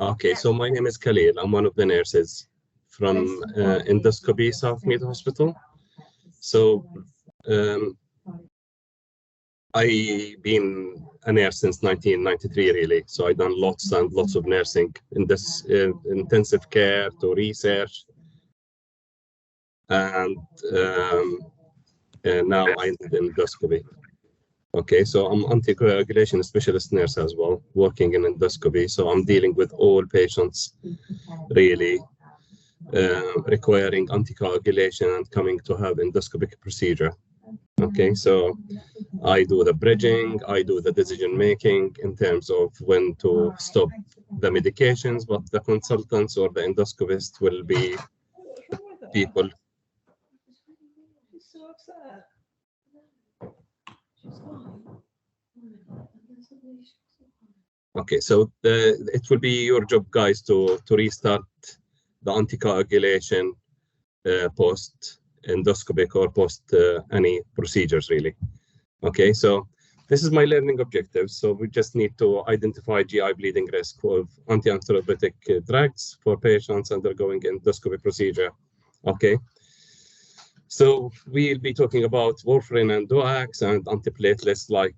Okay, so my name is Khalil. I'm one of the nurses from Endoscopy South Mead Hospital. So I've been a nurse since 1993, really. So I've done lots and lots of nursing in this intensive care to research. And now I'm in endoscopy. Okay, so I'm anticoagulation specialist nurse as well, working in endoscopy. So I'm dealing with all patients, really, requiring anticoagulation and coming to have endoscopic procedure. Okay, so I do the bridging, I do the decision making in terms of when to stop the medications, but the consultants or the endoscopist will be people. She's so upset. She's fine. Okay, so it will be your job, guys, to restart the anticoagulation post endoscopic or post any procedures, really. Okay, so this is my learning objective. So we just need to identify GI bleeding risk of anti-antithrombotic drugs for patients undergoing endoscopy procedure. Okay, so we'll be talking about warfarin and DOACs and antiplatelets like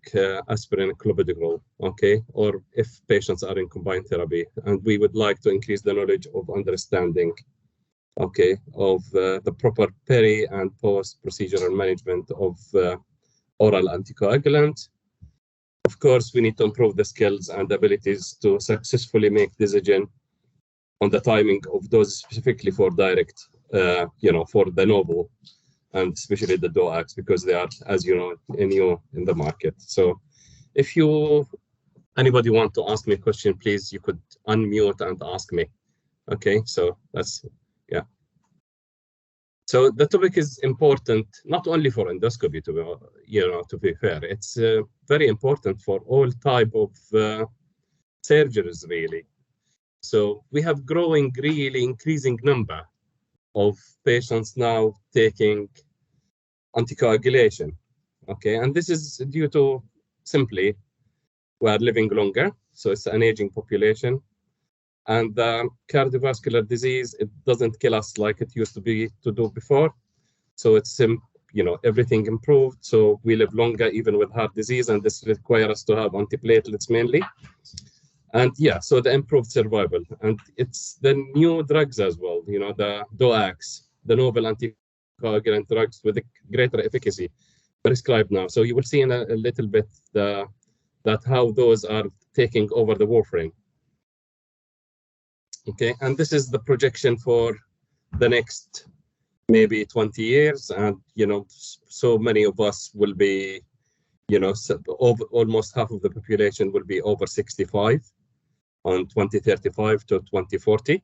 aspirin and clopidogrel, okay, or if patients are in combined therapy. And we would like to increase the knowledge of understanding, okay, of the proper peri and post-procedural management of oral anticoagulant. Of course, we need to improve the skills and abilities to successfully make decision on the timing of those specifically for direct, for the novel, and especially the DOACs, because they are, as you know, new in the market. So if anybody want to ask me a question, please, you could unmute and ask me. Okay, so that's, yeah. So the topic is important, not only for endoscopy, to be fair. It's very important for all type of surgeries, really. So we have growing, really increasing number of patients now taking anticoagulation. Okay, and this is due to simply we are living longer, so it's an aging population. And cardiovascular disease, it doesn't kill us like it used to do before. So it's, everything improved. So we live longer even with heart disease, and this requires us to have antiplatelets mainly. And yeah, so the improved survival. And it's the new drugs as well, the DOACs, the novel anticoagulant drugs with a greater efficacy prescribed now. So you will see in a little bit that how those are taking over the warfarin. Okay, and this is the projection for the next maybe 20 years. And, so many of us will be, almost half of the population will be over 65 on 2035 to 2040.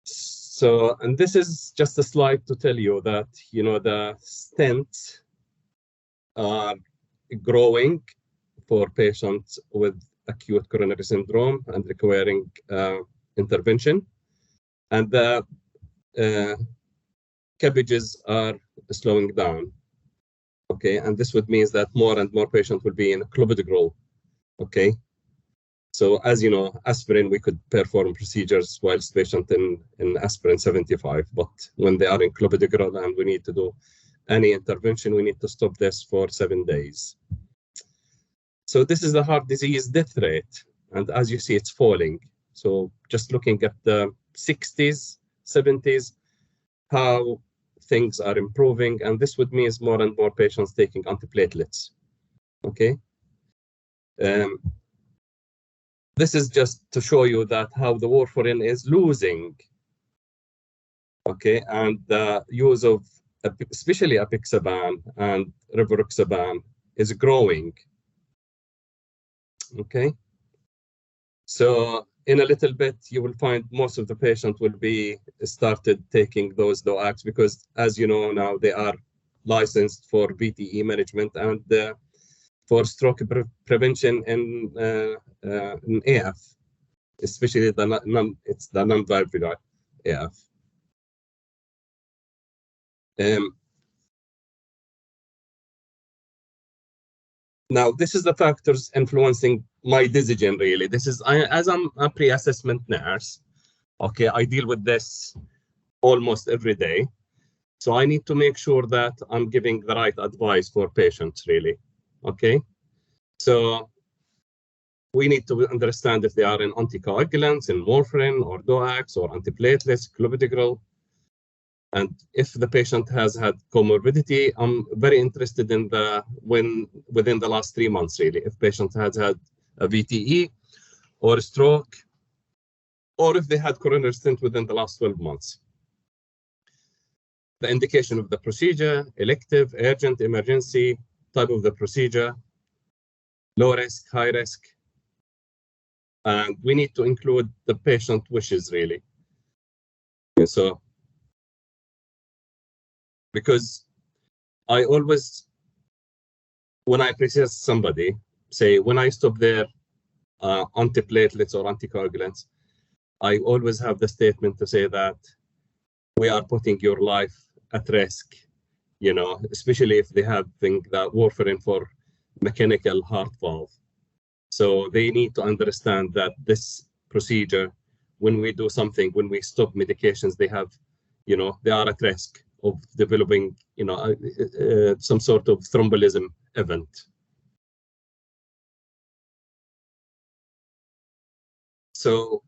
So, and this is just a slide to tell you that, the stents are growing for patients with acute coronary syndrome and requiring intervention. And the cabbages are slowing down. Okay, and this would mean that more and more patients will be in clopidogrel. Okay, so as you know, aspirin, we could perform procedures whilst patient in aspirin 75, but when they are in clopidogrel and we need to do any intervention, we need to stop this for 7 days. So this is the heart disease death rate. And as you see, it's falling. So just looking at the 60s, 70s, how things are improving. And this would mean more and more patients taking antiplatelets. Okay. This is just to show you that how the warfarin is losing. Okay. And the use of especially apixaban and rivaroxaban is growing. Okay, so in a little bit, you will find most of the patients will be started taking those DOACs because, as you know, now they are licensed for VTE management and for stroke prevention in AF, especially it's the non-valvular AF. Now, this is the factors influencing my decision really. This is, as I'm a pre-assessment nurse, okay, I deal with this almost every day. So I need to make sure that I'm giving the right advice for patients really, okay? So we need to understand if they are in anticoagulants, in warfarin or DOACs or antiplatelets, clopidogrel. And if the patient has had comorbidity, I'm very interested in within the last 3 months really, if patient has had a VTE or a stroke, or if they had coronary stent within the last 12 months. The indication of the procedure, elective, urgent, emergency, type of the procedure, low risk, high risk. And we need to include the patient wishes really. And so, because I always, when I pre-assess somebody, say when I stop their antiplatelets or anticoagulants, I always have the statement to say that we are putting your life at risk, you know, especially if they have the warfarin for mechanical heart valve. So they need to understand that this procedure, when we do something, when we stop medications, they have, you know, they are at risk of developing, you know, some sort of thrombolism event. So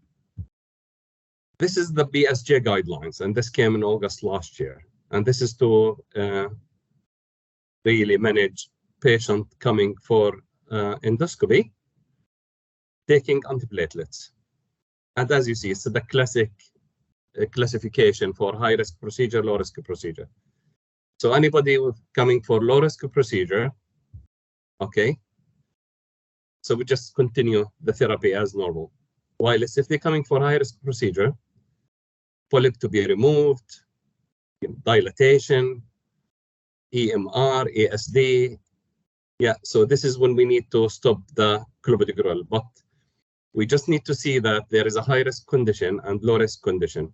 this is the BSJ guidelines, and this came in August last year. And this is to really manage patient coming for endoscopy, taking antiplatelets. And as you see, it's the classic classification for high-risk procedure, low-risk procedure. So anybody coming for low-risk procedure, okay, so we just continue the therapy as normal. While if they're coming for high-risk procedure, polyp to be removed, dilatation, EMR, ASD. Yeah, so this is when we need to stop the clopidogrel, but we just need to see that there is a high-risk condition and low-risk condition.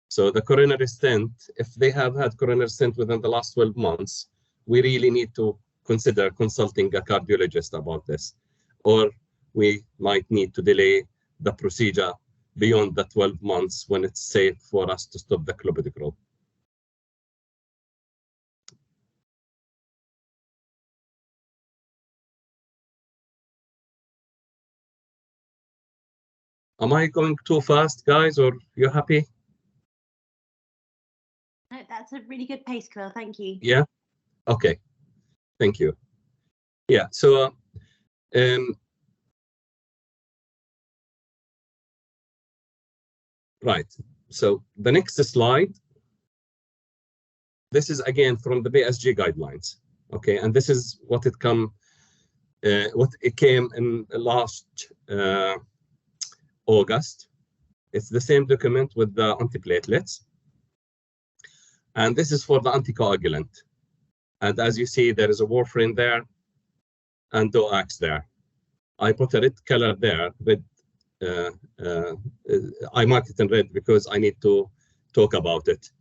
So the coronary stent, if they have had coronary stent within the last 12 months, we really need to consider consulting a cardiologist about this, or we might need to delay the procedure beyond the 12 months when it's safe for us to stop the clopidogrel. Am I going too fast, guys, or you happy? No, that's a really good pace, Khalil. Thank you. Yeah. Okay. Thank you. Yeah. So, right. So the next slide. This is again from the BSG guidelines. Okay, and this is what it came in last August. It's the same document with the antiplatelets. And this is for the anticoagulant. And as you see, there is a warfarin there and DOACs there. I put a red color there, red. I marked it in red because I need to talk about it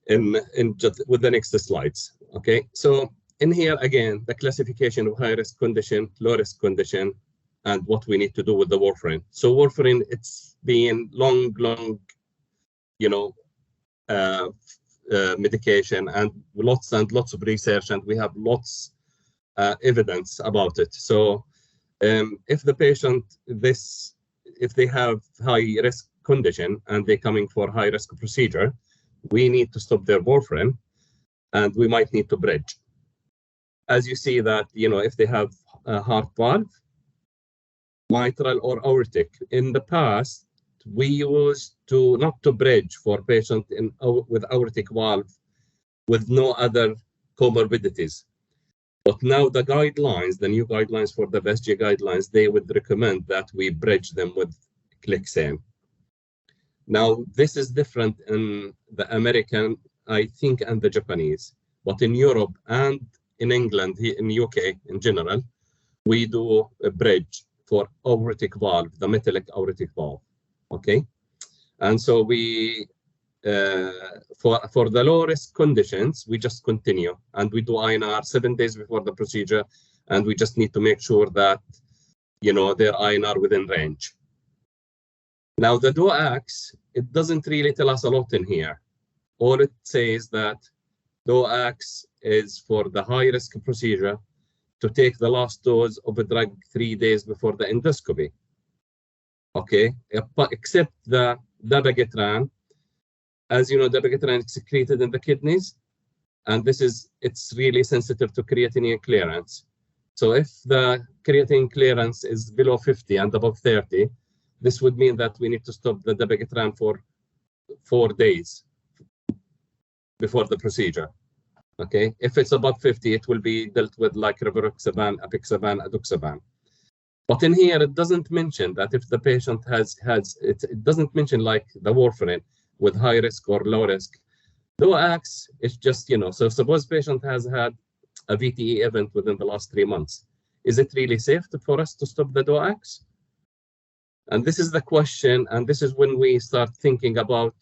with the next slides. Okay, so in here again, the classification of high-risk condition, low-risk condition, and what we need to do with the warfarin. So warfarin, it's been long, you know, medication and lots of research, and we have lots evidence about it. So if the patient, if they have high-risk condition and they're coming for high-risk procedure, we need to stop their warfarin, and we might need to bridge. As you see that, you know, if they have a heart valve, mitral or aortic, in the past, we used to not to bridge for patient with aortic valve with no other comorbidities. But now the guidelines, the new guidelines for the BSG guidelines, they would recommend that we bridge them with Clexane. Now, this is different in the American, I think, and the Japanese. But in Europe and in England, in UK in general, we do a bridge for aortic valve, the metallic aortic valve. Okay, and so we for the low risk conditions, we just continue and we do INR 7 days before the procedure, and we just need to make sure that their INR within range. Now, the DOACs, it doesn't really tell us a lot in here. All it says that DOACs is for the high-risk procedure to take the last dose of a drug 3 days before the endoscopy. Okay, except the dabigatran. As you know, dabigatran is secreted in the kidneys, and it's really sensitive to creatinine clearance. So if the creatinine clearance is below 50 and above 30, this would mean that we need to stop the dabigatran for 4 days before the procedure. Okay, if it's above 50, it will be dealt with like rivaroxaban, apixaban, aduxaban. But in here, it doesn't mention that if the patient it doesn't mention like the warfarin with high risk or low risk. DOACs, it's just, so suppose patient has had a VTE event within the last 3 months. Is it really safe for us to stop the DOACs? And this is the question, and this is when we start thinking about,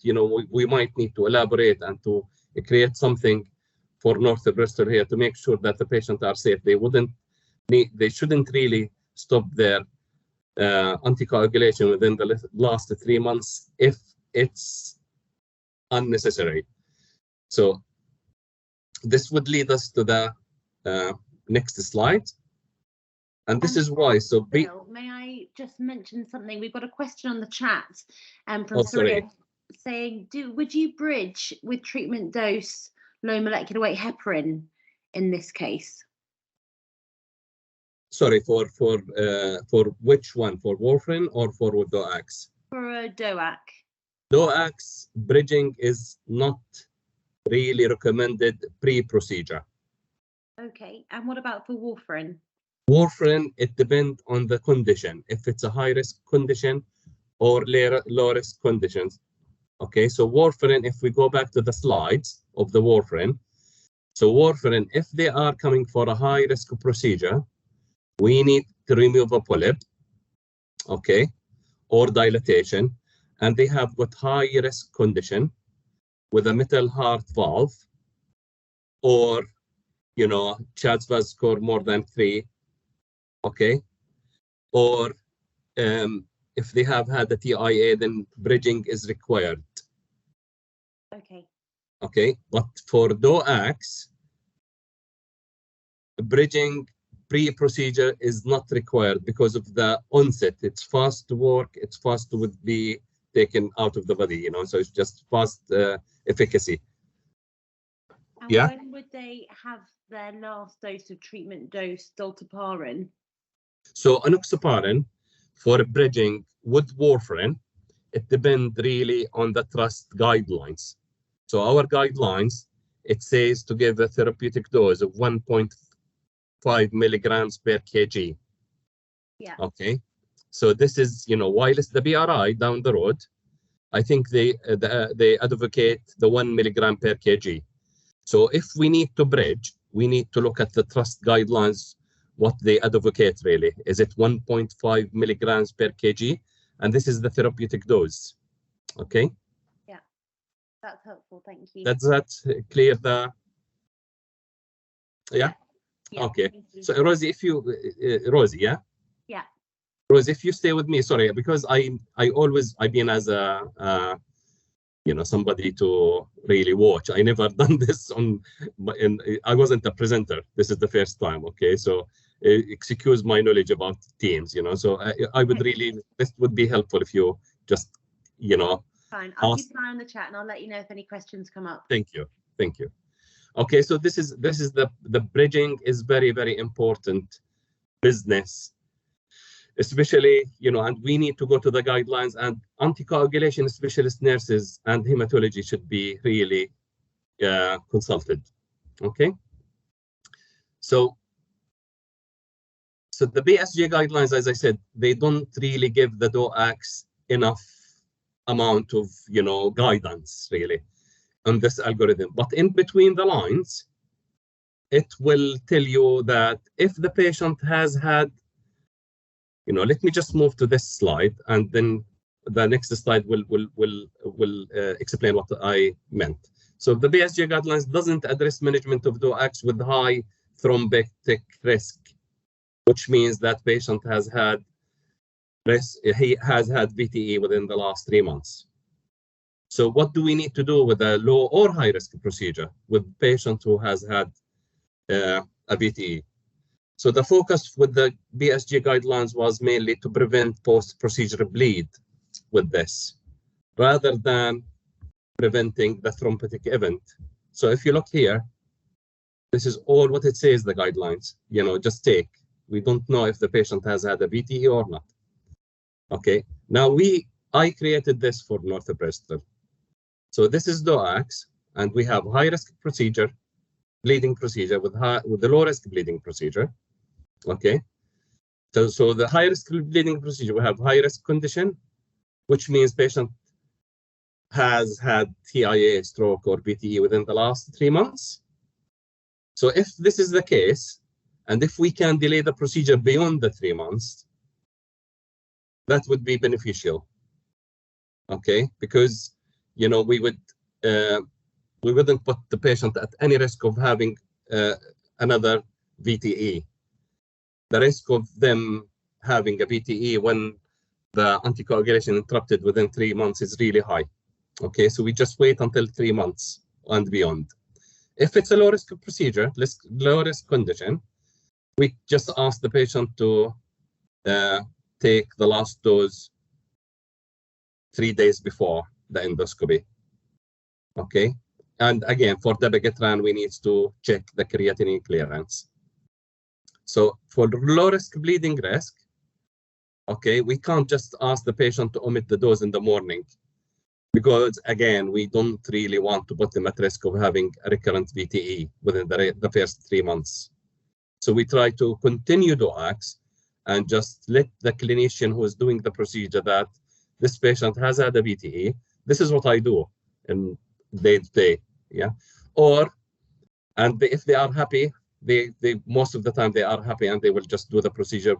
we might need to elaborate and to create something for North Bristol here to make sure that the patients are safe. They shouldn't really stop their anticoagulation within the last 3 months if it's unnecessary. So this would lead us to the next slide. And this is why. So Bill, may I just mention something? We've got a question on the chat from sorry. saying, would you bridge with treatment dose low molecular weight heparin in this case? Sorry, for which one? For warfarin or for DOACs? For a DOAC. DOACs bridging is not really recommended pre-procedure. Okay, and what about for warfarin? Warfarin, it depends on the condition. If it's a high-risk condition or low-risk conditions. Okay, so warfarin, if we go back to the slides of the warfarin, so warfarin, if they are coming for a high-risk procedure, we need to remove a polyp, okay, or dilatation, and they have got high-risk condition with a metal heart valve, or, CHA2DS2-VAS score more than 3, okay, or if they have had a TIA, then bridging is required. Okay. Okay, but for DOACs, bridging pre-procedure is not required because of the onset. It's fast to work, it's fast to be taken out of the body, so it's just fast efficacy. And yeah. When would they have their last dose of treatment dose dalteparin? So enoxaparin for bridging with warfarin, it depends really on the trust guidelines. So our guidelines, it says to give a therapeutic dose of 1.5 milligrams per kg. Yeah. Okay. So this is, while it's the BRI down the road, I think they advocate the 1 milligram per kg. So if we need to bridge, we need to look at the trust guidelines, what they advocate really. Is it 1.5 milligrams per kg? And this is the therapeutic dose. Okay. Yeah, that's helpful. Thank you. Does that clear the? Yeah. Yeah. Okay. So Rosie, if you, Rosie, yeah. Yeah. Rosie, if you stay with me, sorry, because I've been as a somebody to really watch. I never done this I wasn't a presenter. This is the first time. Okay, so excuse my knowledge about Teams. So I would really, this would be helpful if you just, Fine. I'll keep an eye on the chat and I'll let you know if any questions come up. Thank you. Thank you. Okay, so this is the bridging is very, very important business, especially, and we need to go to the guidelines, and anticoagulation specialist nurses and hematology should be really consulted. Okay. So the BSG guidelines, as I said, they don't really give the DOACs enough amount of, guidance really on this algorithm. But in between the lines, it will tell you that if the patient has had, let me just move to this slide, and then the next slide will explain what I meant. So the BSG guidelines doesn't address management of DOACs with high thrombotic risk. which means that patient has had VTE within the last 3 months. So what do we need to do with a low or high risk procedure with patient who has had a VTE? So the focus with the BSG guidelines was mainly to prevent post-procedure bleed with this, rather than preventing the thrombotic event. So if you look here, this is all what it says, the guidelines, just take. We don't know if the patient has had a VTE or not. Okay, now I created this for North Bristol. So this is DOACs, and we have high risk procedure, bleeding procedure with the low risk bleeding procedure. Okay, so the high risk bleeding procedure, we have high risk condition, which means patient has had TIA, stroke, or VTE within the last 3 months. So if this is the case, and if we can delay the procedure beyond the 3 months, that would be beneficial. Okay, because we wouldn't put the patient at any risk of having another VTE. The risk of them having a VTE when the anticoagulation interrupted within 3 months is really high. Okay, so we just wait until 3 months and beyond. If it's a low risk procedure, low risk condition, we just ask the patient to take the last dose 3 days before the endoscopy. Okay, and again, for dabigatran, we need to check the creatinine clearance. So for low risk bleeding risk, okay, we can't just ask the patient to omit the dose in the morning, because again, we don't really want to put them at risk of having a recurrent VTE within the first 3 months. So we try to continue DOACs and just let the clinician who is doing the procedure that this patient has had a VTE. This is what I do in day-to-day, yeah. And if they are happy, they most of the time they are happy, and they will just do the procedure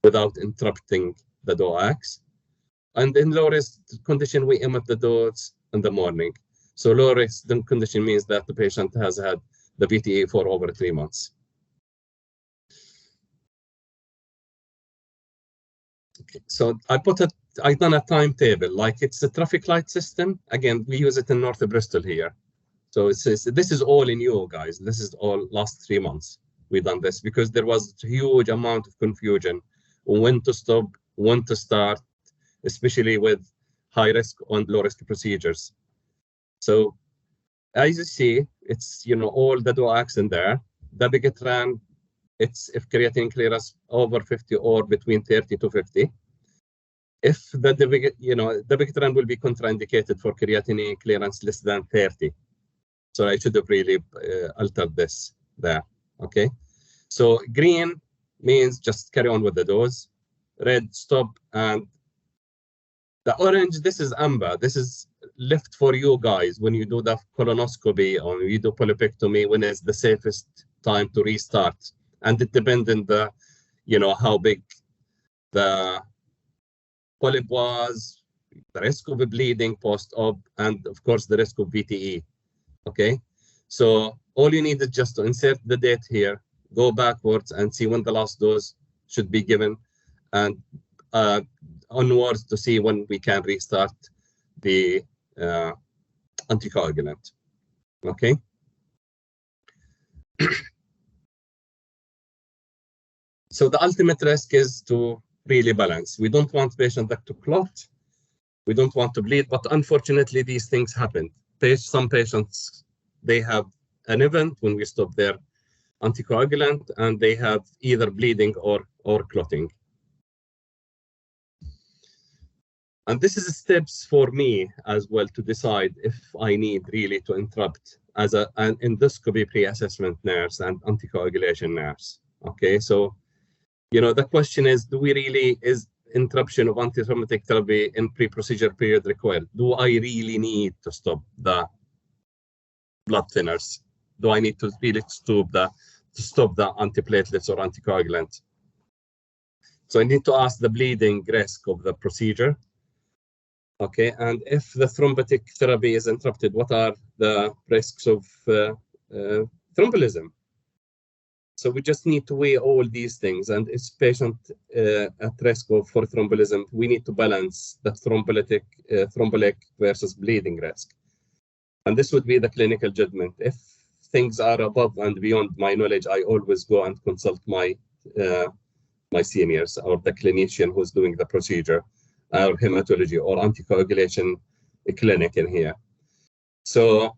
without interrupting the DOACs. And in low risk condition, we omit the dose in the morning. So low risk condition means that the patient has had the VTE for over 3 months. Okay, so I done a timetable, like it's a traffic light system. Again, we use it in North Bristol here. So this is all in you guys. This is all last 3 months. We've done this because there was a huge amount of confusion when to stop, when to start, especially with high risk and low risk procedures. So as you see, it's all the DOACs in there. Dabigatran, it's if creatinine clearance over 50 or between 30 to 50. If the dabigatran will be contraindicated for creatinine clearance less than 30. So I should have really altered this there. Okay. So green means just carry on with the dose. Red, stop. And the orange, this is amber. This is left for you guys when you do the colonoscopy or you do polypectomy, when it's the safest time to restart. And it depends on the, how big the polyp was, the risk of bleeding post-op, and of course the risk of VTE. Okay, so all you need is just to insert the date here, go backwards and see when the last dose should be given, and onwards to see when we can restart the anticoagulant. Okay. So the ultimate risk is to really balance. We don't want patient to clot. We don't want to bleed, but unfortunately these things happen. Some patients, they have an event when we stop their anticoagulant and they have either bleeding or clotting. And this is steps for me as well to decide if I need really to interrupt as an endoscopy pre-assessment nurse and anticoagulation nurse. Okay, so the question is, is interruption of antithrombotic therapy in pre-procedure period required? Do I really need to stop the blood thinners? Do I need to really stop the antiplatelets or anticoagulant? So I need to ask the bleeding risk of the procedure. Okay, and if the thrombotic therapy is interrupted, what are the risks of thrombolism? So we just need to weigh all these things, and it's patient at risk for thrombolism. We need to balance the thrombolytic versus bleeding risk. And this would be the clinical judgment. If things are above and beyond my knowledge, I always go and consult my seniors or the clinician who's doing the procedure, or hematology or anticoagulation clinic in here. So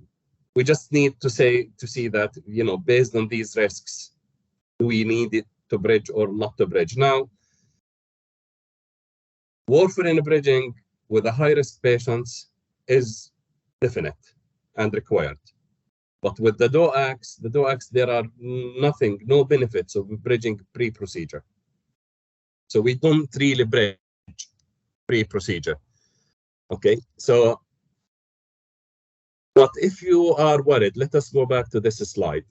we just need to see that, you know, based on these risks, do we need it to bridge or not to bridge? Now, warfarin bridging with the high-risk patients is definite and required. But with the DOACs, there are no benefits of bridging pre-procedure. So we don't really bridge pre-procedure. Okay, so, but if you are worried, let us go back to this slide.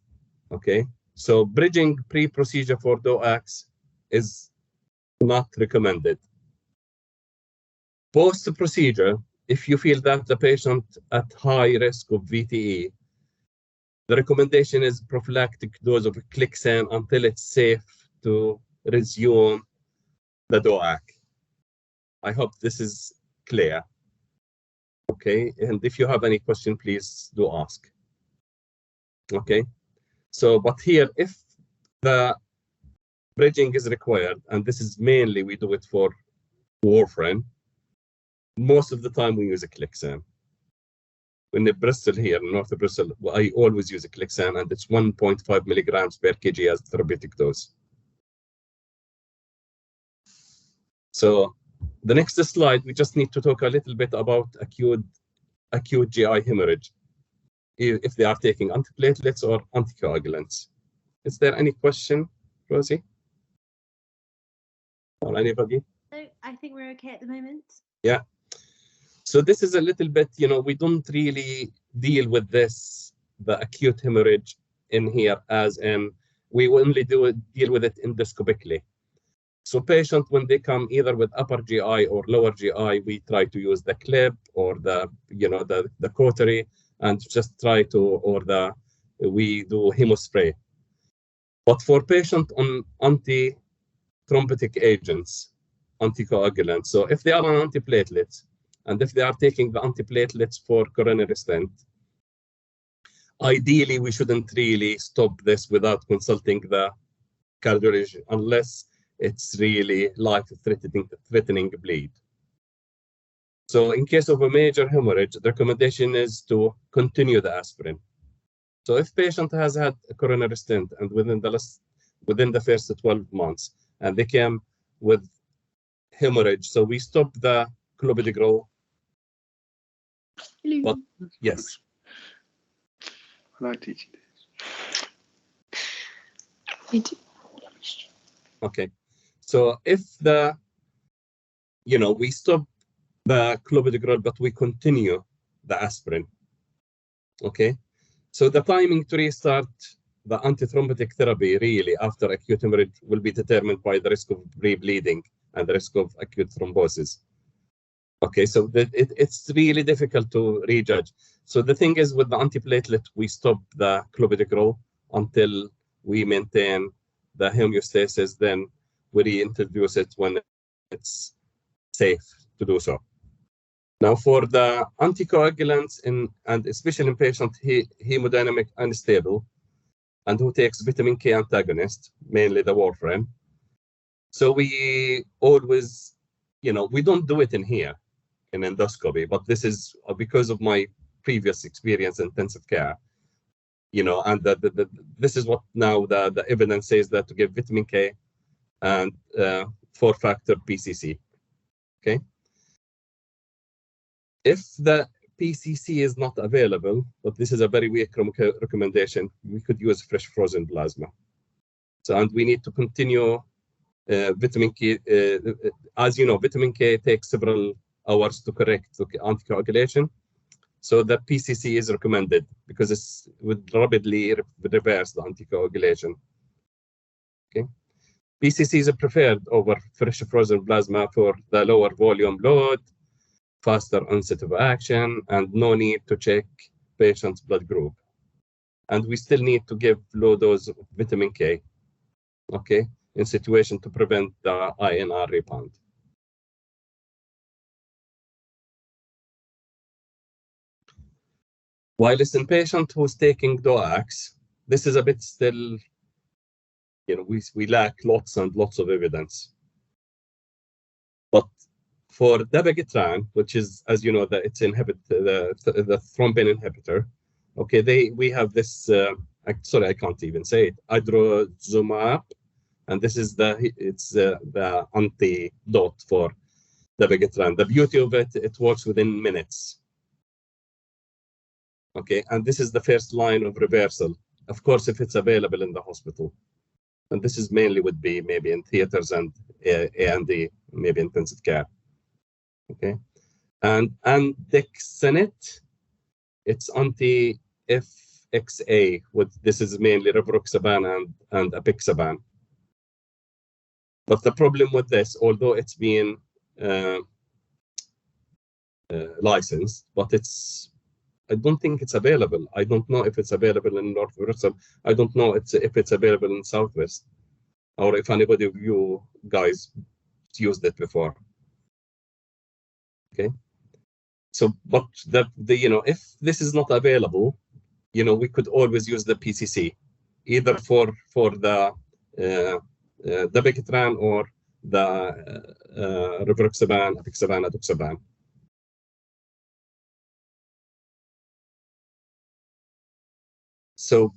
Okay, so bridging pre-procedure for DOACs is not recommended. Post-procedure, if you feel that the patient at high risk of VTE, the recommendation is prophylactic dose of Clexane until it's safe to resume the DOAC. I hope this is clear. Okay, and if you have any question, please do ask. Okay, so but here, if the bridging is required, and this is mainly we do it for warfarin, most of the time we use a Clexane. In the Bristol here, north of Bristol, I always use a Clexane, and it's 1.5 milligrams per kg as therapeutic dose. So the next slide, we just need to talk a little bit about acute GI hemorrhage, if they are taking antiplatelets or anticoagulants. Is there any question, Rosie? Or anybody? So I think we're okay at the moment. Yeah. So this is a little bit, you know, we don't really deal with this, the acute hemorrhage in here, as in we only deal with it endoscopically. So patient, when they come either with upper GI or lower GI, we try to use the clip or the, you know, the cautery, and just try to, we do hemospray. But for patient on anti-thrombotic agents, anticoagulants, so if they are on antiplatelets, and if they are taking the antiplatelets for coronary stent, ideally we shouldn't really stop this without consulting the cardiologist unless it's really life-threatening bleed. So in case of a major hemorrhage, the recommendation is to continue the aspirin. So if patient has had a coronary stent and within the first 12 months, and they came with hemorrhage, so we stop the clopidogrel. But yes. I like teaching this. Okay. So if we stop the clopidogrel, but we continue the aspirin. Okay. So the timing to restart the antithrombotic therapy really after acute hemorrhage will be determined by the risk of rebleeding and the risk of acute thrombosis. Okay, so it's really difficult to rejudge. So the thing is, with the antiplatelet, we stop the clopidogrel until we maintain the homeostasis, then we reintroduce it when it's safe to do so. Now, for the anticoagulants, and especially in patients hemodynamic unstable, and who takes vitamin K antagonist, mainly the warfarin, so we always, we don't do it in here, in endoscopy, but this is because of my previous experience in intensive care, and this is what now the evidence says, that to give vitamin K and 4-factor PCC. Okay. If the PCC is not available, but this is a very weak recommendation, we could use fresh frozen plasma. So, and we need to continue vitamin K. As you know, vitamin K takes several hours to correct anticoagulation. So the PCC is recommended because it would rapidly reverse the anticoagulation. Okay. PCC is preferred over fresh frozen plasma for the lower volume load, faster onset of action, and no need to check patient's blood group. And we still need to give low dose of vitamin K okay, in situation to prevent the INR rebound. While it's in patient who's taking DOACs, this is a bit still, we lack lots and lots of evidence. But for dabigatran, which is, as you know, that it's the thrombin inhibitor, okay, we have this, sorry, I can't even say it, idrozumab, and this is the antidote for dabigatran. The beauty of it, it works within minutes. Okay, and this is the first line of reversal, of course, if it's available in the hospital. And this is mainly would be maybe in theaters and A&D, maybe intensive care. Okay, and andexanet, it's anti-FXA. This is mainly rivaroxaban and apixaban. But the problem with this, although it's been licensed, but I don't think it's available. I don't know if it's available in Northwest. I don't know if it's available in Southwest, or if anybody of you guys used it before. Okay. So, but if this is not available, we could always use the PCC, either for the dabigatran or the rivaroxaban, apixaban, aduxaban. So,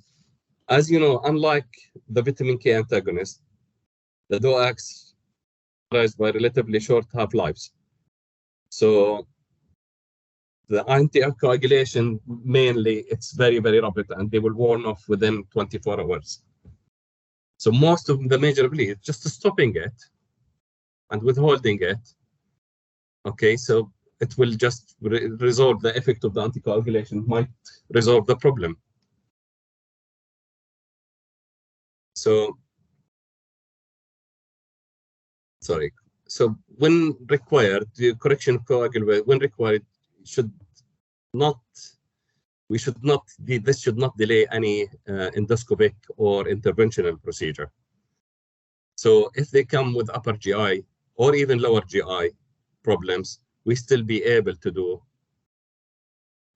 as you know, unlike the vitamin K antagonist, the DOACs are characterized by relatively short half-lives. So, the anticoagulation, mainly, it's very, very rapid, and they will warn off within 24 hours. So, most of the major bleed, just stopping it and withholding it, okay, so it will just resolve the effect of the anticoagulation, might resolve the problem. So, sorry. So when required, the correction of coagulation, when required, this should not delay any endoscopic or interventional procedure. So if they come with upper GI or even lower GI problems, we still be able to do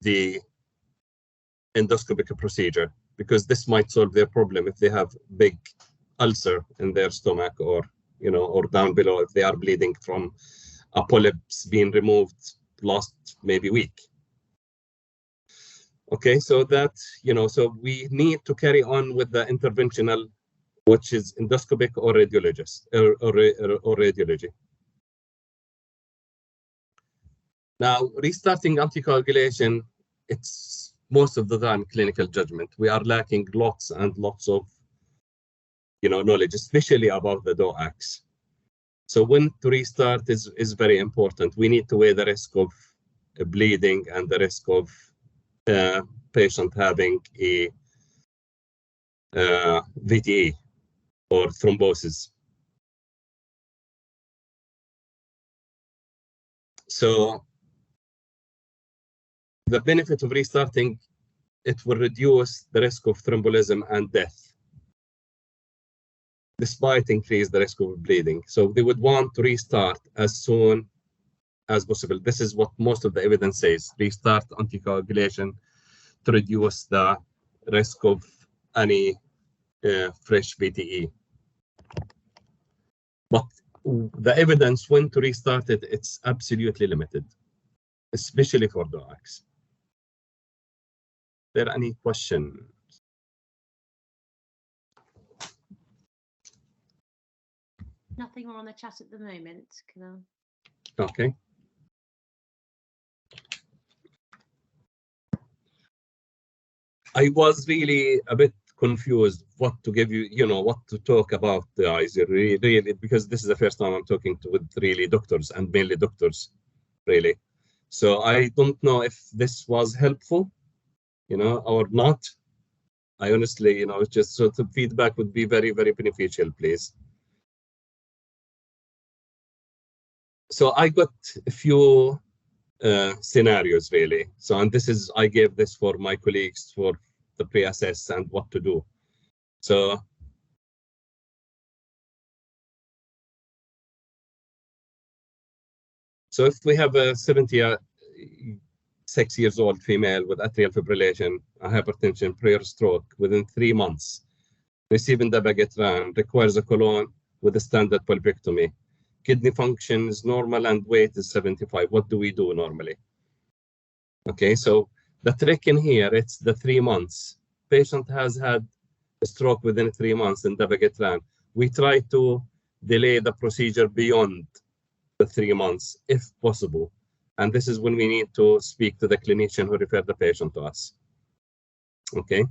the endoscopic procedure, because this might solve their problem if they have big ulcer in their stomach, or or down below if they are bleeding from a polyps being removed last maybe week. Okay, so that so we need to carry on with the interventional, which is endoscopic or radiologist or radiology. Now, restarting anticoagulation, it's most of the time clinical judgment. We are lacking lots and lots of knowledge, especially about the DOACs. So when to restart is very important. We need to weigh the risk of bleeding and the risk of patient having a VTE or thrombosis. So the benefit of restarting, it will reduce the risk of thrombolism and death, despite increase the risk of bleeding. So they would want to restart as soon as possible. This is what most of the evidence says: restart anticoagulation to reduce the risk of any fresh VTE. But the evidence when to restart it, it's absolutely limited, especially for DOACs. There any questions? Nothing more on the chat at the moment, Khalil. Okay. I was really a bit confused what to give you, what to talk about, guys, really, because this is the first time I'm talking with really doctors, and mainly doctors, really. So I don't know if this was helpful, or not. I honestly, just sort of feedback would be very, very beneficial, please. So I got a few scenarios, really. So, and I gave this for my colleagues for the pre-assess and what to do. So So if we have a 76 years old female with atrial fibrillation, a hypertension, prior stroke within 3 months, receiving dabigatran, requires a colon with a standard pulpectomy. Kidney function is normal and weight is 75. What do we do normally? Okay, so the trick in here, it's the 3 months. Patient has had a stroke within 3 months in dabigatran. We try to delay the procedure beyond the 3 months, if possible. And this is when we need to speak to the clinician who referred the patient to us. Okay.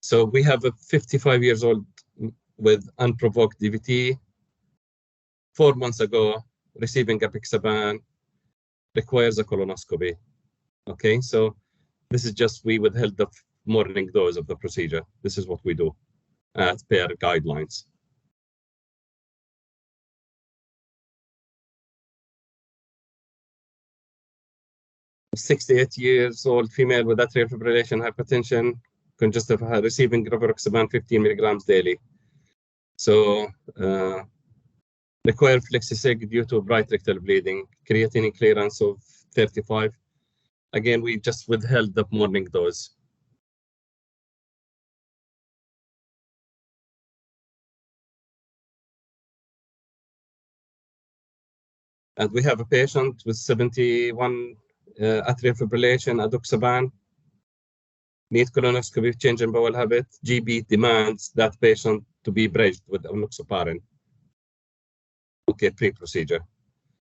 So we have a 55 years old with unprovoked DVT, 4 months ago, receiving apixaban, requires a colonoscopy. Okay, so this is just, we withheld the morning dose of the procedure. This is what we do as per guidelines. A 68 years old female with atrial fibrillation, hypertension, congestive heart, receiving rivaroxaban 15 milligrams daily. So require flexisig due to bright rectal bleeding, creatinine clearance of 35. Again, we just withheld the morning dose. And we have a patient with 71 atrial fibrillation, adoxaban, need colonoscopy, change in bowel habit. GB demands that patient to be bridged with enoxaparin. Okay, pre-procedure.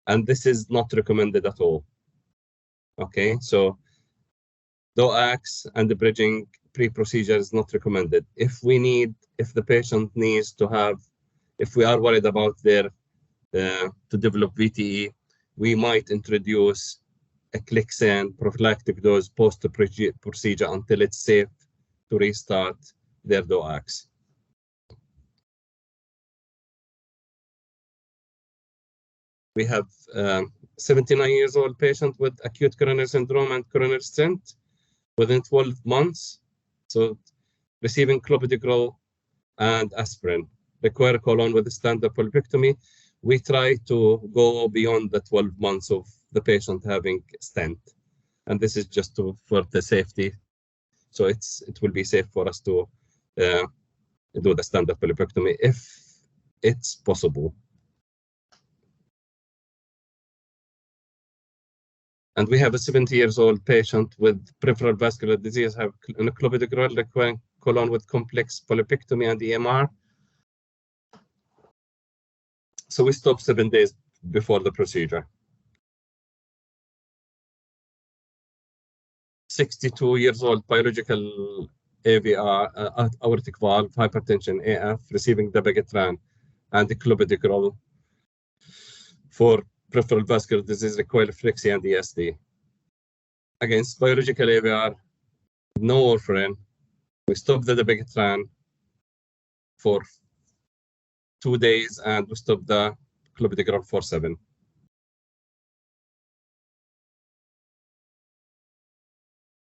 And this is not recommended at all. Okay, so DOACs and the bridging pre-procedure is not recommended. If the patient needs to have, if we are worried about their, to develop VTE, we might introduce a Clexane prophylactic dose post-procedure until it's safe to restart their DOACs. We have 79 years old patient with acute coronary syndrome and coronary stent within 12 months. So receiving clopidogrel and aspirin, require colon with a standard pulpectomy. We try to go beyond the 12 months of the patient having stent. And this is just for the safety. So it will be safe for us to do the standard pulpectomy if it's possible. And we have a 70 years old patient with peripheral vascular disease, have clopidogrel requiring colon with complex polypectomy and EMR. So we stopped 7 days before the procedure. 62 years old, biological AVR, aortic valve, hypertension, AF, receiving dabigatran and clopidogrel for peripheral vascular disease, require flexi and ESD. Against biological AVR, no warfarin. We stopped the dabigatran for 2 days and we stopped the clopidogrel for 7.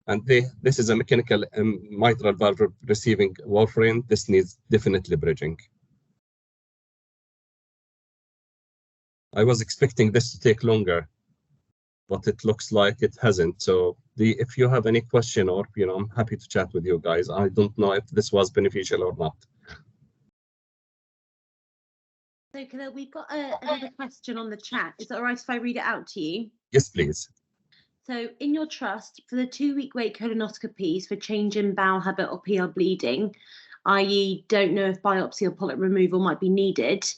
And this is a mechanical mitral valve receiving warfarin. This needs definitely bridging. I was expecting this to take longer, but it looks like it hasn't. So if you have any question or, I'm happy to chat with you guys. I don't know if this was beneficial or not. So Khalil, we've got another question on the chat. Is that all right if I read it out to you? Yes, please. So in your trust, for the 2-week wait colonoscopies for change in bowel habit or PR bleeding, i.e. don't know if biopsy or polyp removal might be needed,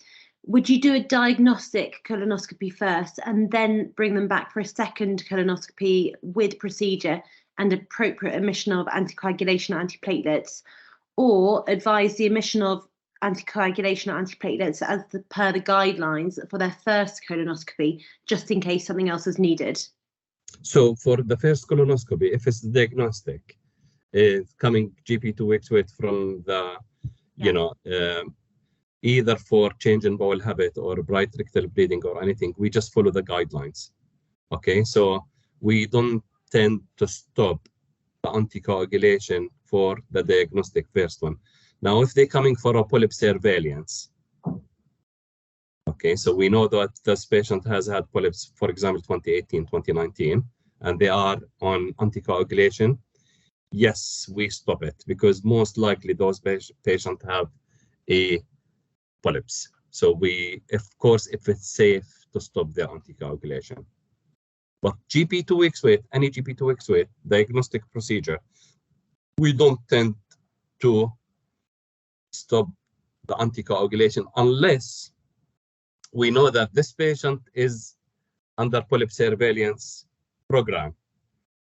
would you do a diagnostic colonoscopy first and then bring them back for a second colonoscopy with procedure and appropriate omission of anticoagulation or antiplatelets, or advise the omission of anticoagulation or antiplatelets as per the guidelines for their first colonoscopy, just in case something else is needed? So for the first colonoscopy, if it's diagnostic, it's coming GP 2 weeks wait from the, either for change in bowel habit or bright rectal bleeding or anything, we just follow the guidelines. Okay, so we don't tend to stop the anticoagulation for the diagnostic first one. Now, if they're coming for a polyp surveillance, okay, so we know that this patient has had polyps, for example, 2018, 2019, and they are on anticoagulation. Yes, we stop it because most likely those patients have a polyps. So we, of course, if it's safe to stop their anticoagulation. But GP 2 weeks wait, any GP 2 weeks wait, diagnostic procedure, we don't tend to stop the anticoagulation unless we know that this patient is under polyp surveillance program.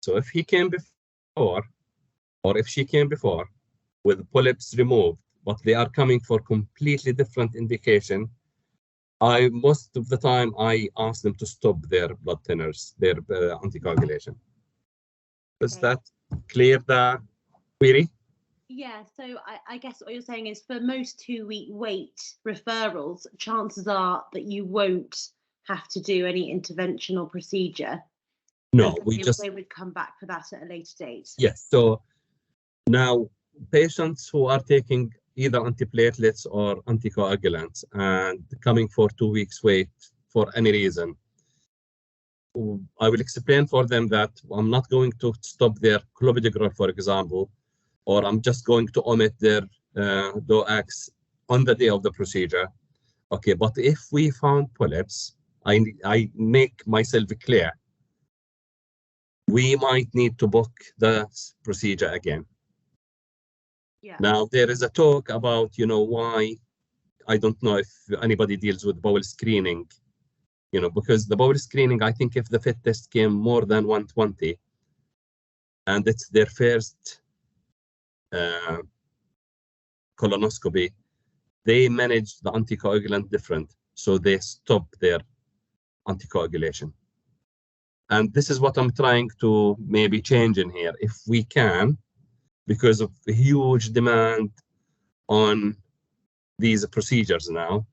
So if he came before, or if she came before with polyps removed, but they are coming for completely different indication, most of the time I ask them to stop their blood thinners, their anticoagulation. Is that clear, the query? Yeah, so I guess what you're saying is for most 2-week wait referrals, chances are that you won't have to do any intervention or procedure. No, They would come back for that at a later date. Yes, so now patients who are taking either antiplatelets or anticoagulants and coming for 2 weeks wait for any reason, I will explain for them that I'm not going to stop their clopidogrel, for example, or I'm just going to omit their DOACs on the day of the procedure. Okay, but if we found polyps, I make myself clear, we might need to book the procedure again. Yeah. Now, there is a talk about, why, I don't know if anybody deals with bowel screening, because the bowel screening, I think if the FIT test came more than 120, and it's their first colonoscopy, they manage the anticoagulant different. So they stop their anticoagulation. And this is what I'm trying to maybe change in here, if we can, because of the huge demand on these procedures now.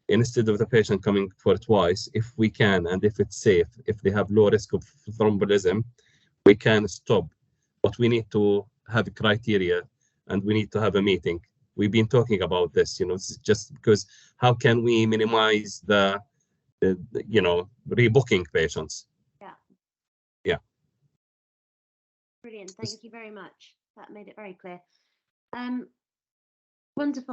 Instead of the patient coming for it twice, if we can, and if it's safe, if they have low risk of thrombolism, we can stop. But we need to have criteria, and we need to have a meeting. We've been talking about this, just because how can we minimize the rebooking patients? Yeah. Brilliant. Thank you very much. That made it very clear. Wonderful.